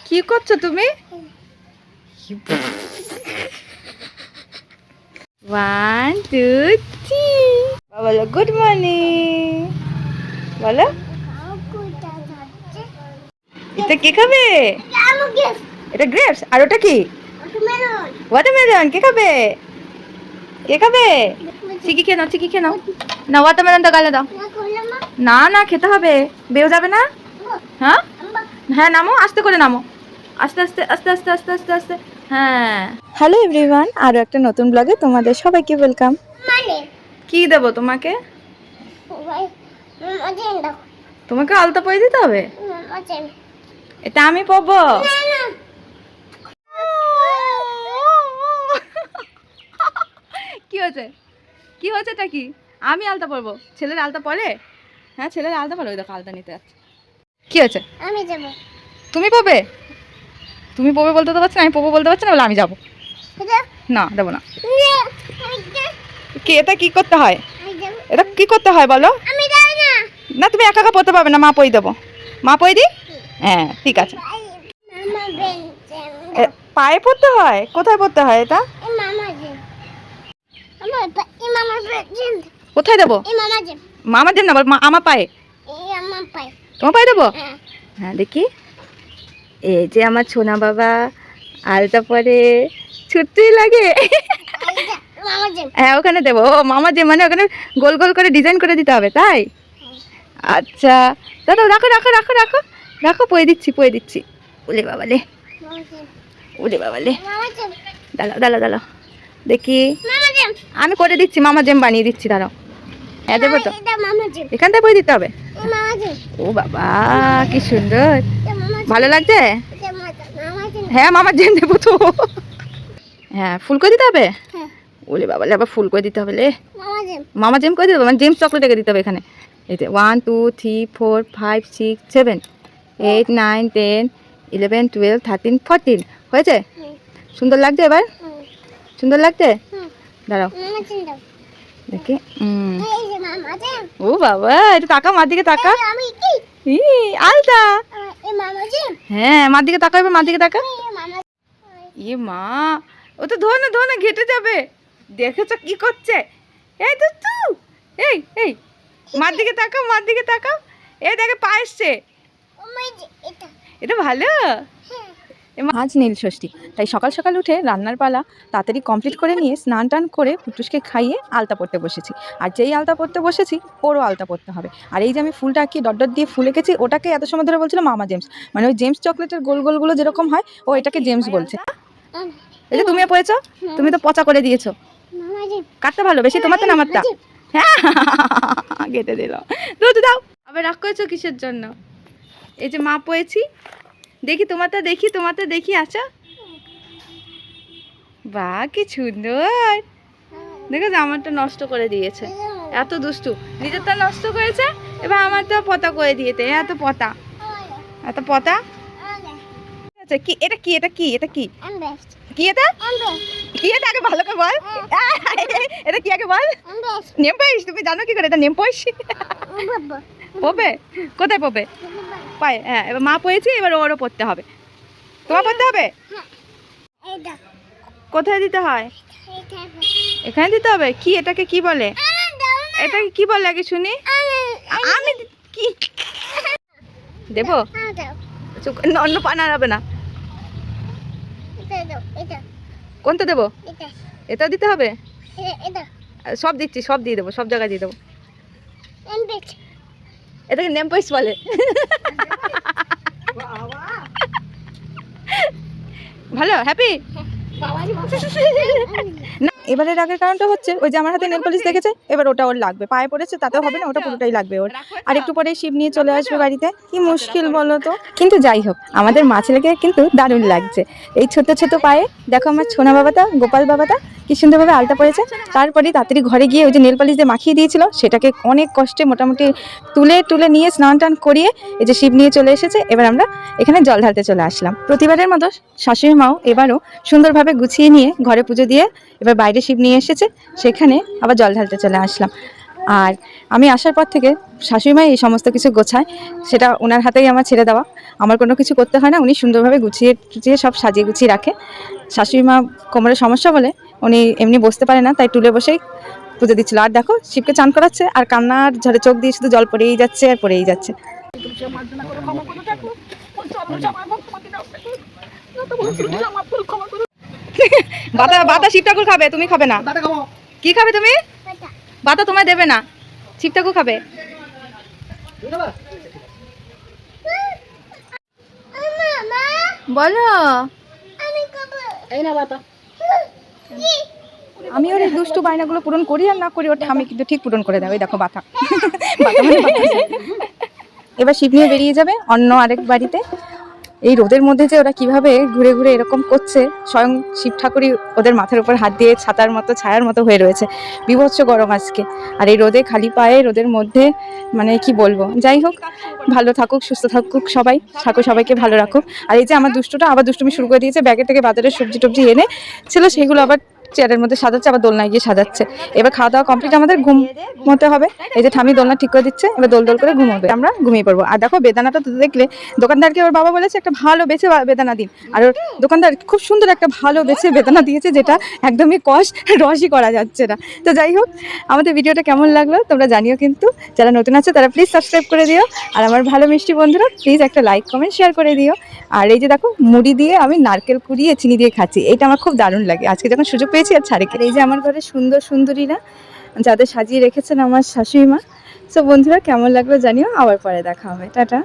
কি করছো তুমি? 1 2 3 বলো গুড মর্নিং বলো। এটা কে খাবে? এটা গ্রেপস। আর ওটা কি? ওয়াটারমেলন। কে খাবে? কে খাবে? চিকি খেয়ে নাও, চিকি খেয়ে নাও। না ওয়াটারমেলনটা গালে দাও। না না খেতে হবে, বেও যাবে না। হ্যাঁ হ্যাঁ নামো, আস্তে করে নামো, আস্তে আস্তে আস্তে আস্তে আস্তে আস্তে আস্তে। হ্যাঁ হ্যালো এভরিওয়ান, আরও একটা নতুন ব্লগে তোমাদের সবাইকে ওয়েলকাম। কি দেবো তোমাকে? তোমাকে আলতা পরিয়ে দিতে হবে? এটা আমি পরবো? কি হয়েছে? কি হয়েছে? এটা কি? আমি আলতা পরবো? ছেলের আলতা পরে? হ্যাঁ ছেলের আলতা পরে। ওই দেখো আলতা নিতে যাচ্ছে। কি হয়েছে? আমি যাব। তুমি পরবে? তুমি পরবে বলতে তো পারছি না, আমি পরবো বলতে পারছি না, বলে আমি যাবো না, দেবো না। কি এটা কি করতে হয়? এটা কি করতে হয় বলো? না তুমি একা একা পড়তে পারবে না, মা পই দেবো। মা পই দি? হ্যাঁ ঠিক আছে। পায়ে পড়তে হয়? কোথায় পড়তে হয় এটা? কোথায় দেবো? মামা দেব না, বল আমার পায়ে। তোমার পায়ে দেবো? হ্যাঁ দেখি। এই যে আমার সোনা বাবা আলতা পরে, ছুটতেই লাগে। হ্যাঁ ওখানে দেবো। ও মামা যে মানে ওখানে গোল গোল করে ডিজাইন করে দিতে হবে তাই? আচ্ছা দাদা রাখো রাখো রাখো রাখো রাখো, পয়ে দিচ্ছি পয়ে দিচ্ছি। ওলে বাবালে, ওলে বাবালে, দাঁড়াও দাঁড়াও দাঁড়াও দেখি। আমি করে দিচ্ছি, মামা জেম বানিয়ে দিচ্ছি, দাঁড়াও। হ্যাঁ দেবো তো, এখান থেকে বই দিতে হবে। ও বাবা কি সুন্দর, ভালো লাগছে। হ্যাঁ মামার জেম দেবো তো। হ্যাঁ ফুল করে দিতে হবে। ওলে বাবালে আবার ফুল করে দিতে হবে লে। মামা জেম করে দিতে হবে, মানে জেমস চকলেট রেখে দিতে হবে এখানে। এই যে 1 2 3 4 5 6 7 8 9 10 11 12 13 14 হয়েছে? সুন্দর লাগছে এবার? সুন্দর লাগছে? দাঁড়াও দেখি। ও বাবা একটু তাকা, মার দিকে তাকা। আলতা। হ্যাঁ মার দিকে তাকা, এবার মার দিকে তাকা। ইয়ে মা, ও তো ধো না ধো না, ঘেটে যাবে। দেখেছ কি করছে? এই তো তুই, এই এই মার দিকে তাকাও, মার দিকে তাকাও। এই দেখে পা এসছে। এটা ভালো। আজ নীল ষষ্ঠী, তাই সকাল সকাল উঠে রান্নার পালা তাড়াতাড়ি কমপ্লিট করে নিয়ে স্নান টান করে পুটুসকে খাইয়ে আলতা পড়তে বসেছি। আর যেই আলতা পড়তে বসেছি ওরও আলতা পড়তে হবে। আর এই যে আমি ফুলটা আঁকিয়ে ডট ডট দিয়ে ফুল এঁকেছি, ওটাকে এত সময় ধরে বলছিল মামা জেমস, মানে ওই জেমস চকলেটের গোল গোলগুলো যেরকম হয় ও এটাকে জেমস বলছে। এই যে তুমিও পড়েছো, তুমি তো পচা করে দিয়েছো। কাটতে ভালো বেশি তোমার তো না আমারটা? হ্যাঁ কেটে দিল। দুধ দাও। আবার রাগ করেছো কিসের জন্য? এই যে মা পড়েছি, দেখি তোমারটা দেখি, তোমারটা দেখি। আচ্ছা বাহ কি সুন্দর। দেখো আমারটা নষ্ট করে দিয়েছে, এত দুষ্টু। নিজেরটা নষ্ট করেছে, এবার আমারটা পতা করে দিয়েছে। এত পতা, এত পতা। আচ্ছা কি এটা? কি এটা? কি এটা? কি কি এটা? কি এটা আগে ভালো করে বল। এটা কি আগে বল। নেম পাইস? তুমি জানো কি করে এটা নেম পাইস? পড়বে? কোথায় পড়বে? পায়ে। হ্যাঁ এবার মা পড়েছি, এবার ওরও পড়তে হবে। তোমার পড়তে হবে? কোথায় দিতে হয়? এখানে দিতে হবে। কি এটাকে কি বলে? এটাকে কি বলে আগে শুনি। আমি কি দেবো? অন্য পা নাড়াবে না। কোনটা দেবো? এটা দিতে হবে। সব দিচ্ছি, সব দিয়ে দেবো, সব জায়গায় দিয়ে দেবো। এটাকে নেম পাইস বলে। ভালো হ্যাপি। না এবারের আগের কারণটা হচ্ছে ওই যে আমার হাতে নেল পলিশ দেখেছে, এবার ওটা ওর লাগবে। পায়ে পড়েছে তাতেও হবে না, ওটা পুরোটাই লাগবে ওর। আর একটু পরে শিব নিয়ে চলে আসবে বাড়িতে। কি মুশকিল বলো তো। কিন্তু যাই হোক আমাদের মা ছেলেকে কিন্তু দারুণ লাগছে। এই ছোট ছোট পায়ে দেখো আমার সোনা বাবাটা, গোপাল বাবাটা কি সুন্দরভাবে আলতা পড়েছে। তারপরে তাড়াতাড়ি ঘরে গিয়ে ওই যে নেল পলিশ দিয়ে মাখিয়ে দিয়েছিল সেটাকে অনেক কষ্টে মোটামুটি তুলে নিয়ে স্নান টান করিয়ে এই যে শিব নিয়ে চলে এসেছে। এবার আমরা এখানে জল ঢালতে চলে আসলাম। প্রতিবারের মতো শাশুড়ি মাও এবারও সুন্দরভাবে গুছিয়ে নিয়ে ঘরে পুজো দিয়ে এবার বাইরে শিব নিয়ে এসেছে, সেখানে আবার জল ঢালতে চলে আসলাম। আর আমি আসার পর থেকে শাশুড়িমাই এই সমস্ত কিছু গোছায়, সেটা ওনার হাতেই আমার ছেড়ে দেওয়া। আমার কোনো কিছু করতে হয় না, উনি সুন্দরভাবে গুছিয়ে টুছিয়ে সব সাজিয়ে গুছিয়ে রাখে। শাশুড়িমা কোমরের সমস্যা বলে উনি এমনি বসতে পারে না, তাই টুলে বসেই পুজো দিচ্ছিল। আর দেখো শিবকে চান করাচ্ছে, আর কান্নার ঝরে চোখ দিয়ে শুধু জল পড়েই যাচ্ছে আর পড়েই যাচ্ছে। বাতা বাতা শিব ঠাকুর খাবে, তুমি খাবে না। কি খাবে তুমি? বাতা তোমায় দেবে না, শিব ঠাকুর খাবে। বলো। আমি ওর এই দুষ্টু বায়নাগুলো পূরণ করি আর না করি, ওর ঠামি কিন্তু ঠিক পূরণ করে দেবে। দেখো বাতা। এবার শিব নিয়ে বেরিয়ে যাবে অন্য আরেক বাড়িতে। এই রোদের মধ্যে যে ওরা কিভাবে ঘুরে ঘুরে এরকম করছে, স্বয়ং শিব ঠাকুরই ওদের মাথার উপর হাত দিয়ে ছাতার মতো ছায়ার মতো হয়ে রয়েছে। বিভৎস গরম আজকে, আর এই রোদে খালি পায়ে রোদের মধ্যে মানে কি বলবো। যাই হোক, ভালো থাকুক, সুস্থ থাকুক সবাই, ঠাকুর সবাইকে ভালো রাখুক। আর এই যে আমার দুষ্টুটা আবার দুষ্টুমি শুরু করে দিয়েছে, ব্যাগের থেকে বাজারের সবজি টবজি এনে ছিল, সেগুলো আবার চেয়ারের মধ্যে সাজাচ্ছে, আবার দোলনায় গিয়ে সাজাচ্ছে। এবার খাওয়া দাওয়া কমপ্লিট, আমাদের ঘুমোতে হবে। এই যে ঠামি দোলনা ঠিক করে দিচ্ছে, এবার দোল দোল করে ঘুমোবে, আমরা ঘুমিয়ে পড়বো। আর দেখো বেদানাটা তো দেখলে, দোকানদারকে ওর বাবা বলেছে একটা ভালো বেছে বেদানা দিন, আর ওর দোকানদার খুব সুন্দর একটা ভালো বেছে বেদানা দিয়েছে, যেটা একদমই রসই করা যাচ্ছে না। তো যাই হোক, আমাদের ভিডিওটা কেমন লাগলো তোমরা জানিও, কিন্তু যারা নতুন আছে তারা প্লিজ সাবস্ক্রাইব করে দিও, আর আমার ভালো মিষ্টি বন্ধুরা প্লিজ একটা লাইক কমেন্ট শেয়ার করে দিও। আর এই যে দেখো মুড়ি দিয়ে আমি নারকেল কুড়িয়ে চিনি দিয়ে খাচ্ছি, এটা আমার খুব দারুণ লাগে। আজকে যখন সুযোগ পেয়েছি আর ছাড়ে। এই যে আমার ঘরে সুন্দর সুন্দরীরা যাদের সাজিয়ে রেখেছেন আমার শাশুড়ি মা। সো বন্ধুরা কেমন লাগলো জানিও, আবার পরে দেখা হবে, টাটা।